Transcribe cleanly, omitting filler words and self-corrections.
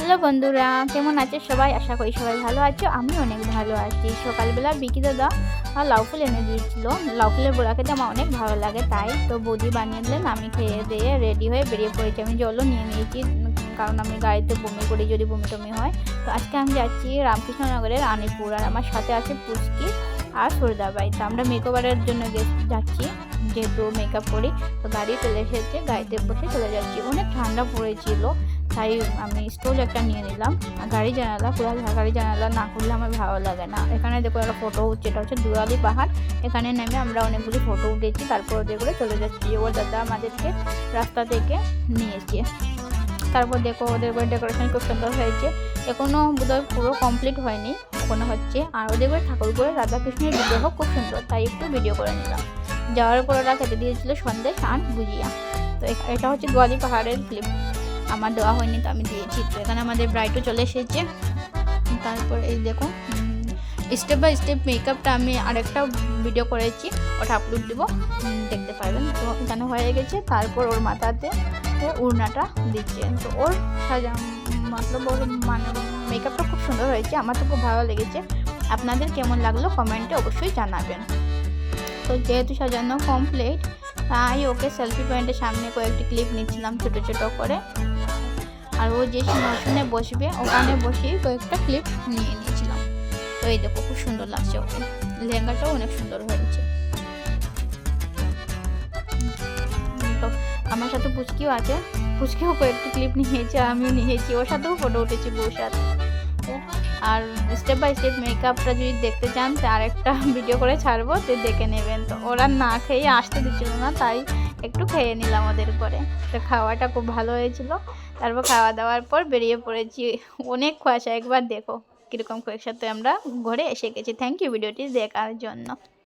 Hello বন্ধুরা, কেমন আছে সবাই? আশা করি সবাই ভালো আছো। আমি অনেক ভালো আছি। সকালবেলা বিকি দাদা লাউ ফুল এনে দিয়েছিল। লাউ ফুলের বড়া খেতে আমার অনেক ভালো লাগে, তাই তো বৌদি বানিয়ে দিলেন। আমি খেয়ে দিয়ে রেডি হয়ে বেরিয়ে পড়েছি। আমি জলও নিয়ে নিয়েছি, কারণ আমি গাড়িতে বমি করি যদি বমি টমি হয়। তো আজকে আমি যাচ্ছি রামকৃষ্ণনগরের আনিপুর, আর আমার সাথে আছে পুচকি আর সরদাবাই। তো আমরা মেকওভারের জন্য যাচ্ছি, যেহেতু মেকআপ করি। তো গাড়ি চলে এসেছে, গাড়িতে বসে চলে যাচ্ছি। অনেক ঠান্ডা পড়েছিল, তাই আমি স্টোল একটা নিয়ে নিলাম। গাড়ি জানালা পুরো গাড়ি জানালা না করলে আমার ভালো লাগে না। এখানে দেখো একটা ফটো উঠছে, এটা হচ্ছে দুয়ালি পাহাড়। এখানে নেমে আমরা অনেকগুলি ফটো উঠেছি, তারপর ওদের করে চলে যাচ্ছি। ওর দাদা আমাদেরকে রাস্তা থেকে নিয়েছে। তারপর দেখো ওদের করে ডেকোরেশন খুব সুন্দর হয়েছে। এখনো বোধহয় পুরো কমপ্লিট হয়নি, এখনো হচ্ছে। আর ওদের করে ঠাকুর করে রাধাকৃষ্ণের বিগ্রহ খুব সুন্দর, তাই একটু ভিডিও করে নিলাম। যাওয়ার পর ওরা খেতে দিয়েছিল সন্ধ্যে শান বুঝিয়া। তো এটা হচ্ছে দুয়ালি পাহাড়ের ক্লিপ, আমার দেওয়া হয়নি তো আমি দিয়েছি। তো এখানে আমাদের ব্রাইডও চলে এসেছে। তারপর এই দেখো স্টেপ বাই স্টেপ মেকআপটা আমি আরেকটা ভিডিও করেছি, ওটা আপলোড দেবো, দেখতে পারবেন। তো এখানে হয়ে গেছে। তারপর ওর মাথাতে উড়নাটা দিচ্ছে। তো ওর মতলব ওর মানে মেকআপটা খুব সুন্দর হয়েছে, আমার তো খুব ভালো লেগেছে। আপনাদের কেমন লাগলো কমেন্টে অবশ্যই জানাবেন। তো যেহেতু সাজানো কমপ্লিট, তাই ওকে সেলফি পয়েন্টের সামনে কয়েকটি ক্লিপ নিচ্ছিলাম ছোটো ছোটো করে। আর ও যে সিংহাসনে বসবে ওখানে বসেই কয়েকটা ক্লিপ নিয়ে নিয়েছিলাম। তো এই দেখো খুব সুন্দর লাগছে ওকে, লেহেঙ্গাটাও অনেক সুন্দর হয়েছে। তো আমার সাথে পুচকিও আছে, পুচকিও কয়েকটি ক্লিপ নিয়েছে, আমিও নিয়েছি। ওর সাথেও ফটো উঠেছি বউর সাথে। আর স্টেপ বাই স্টেপ মেকআপটা যদি দেখতে চান তো আরেকটা ভিডিও করে ছাড়বো, তো দেখে নেবেন। তো ওরা না খেয়ে আসতে দিচ্ছিল না, তাই একটু খেয়ে নিলাম ওদের করে। তো খাওয়াটা খুব ভালো হয়েছিল। তারপর খাওয়া দাওয়ার পর বেরিয়ে পড়েছি। অনেক কুয়াশা, একবার দেখো কীরকম কুয়াশাতে আমরা ঘরে এসে গেছি। থ্যাংক ইউ ভিডিওটি দেখার জন্য।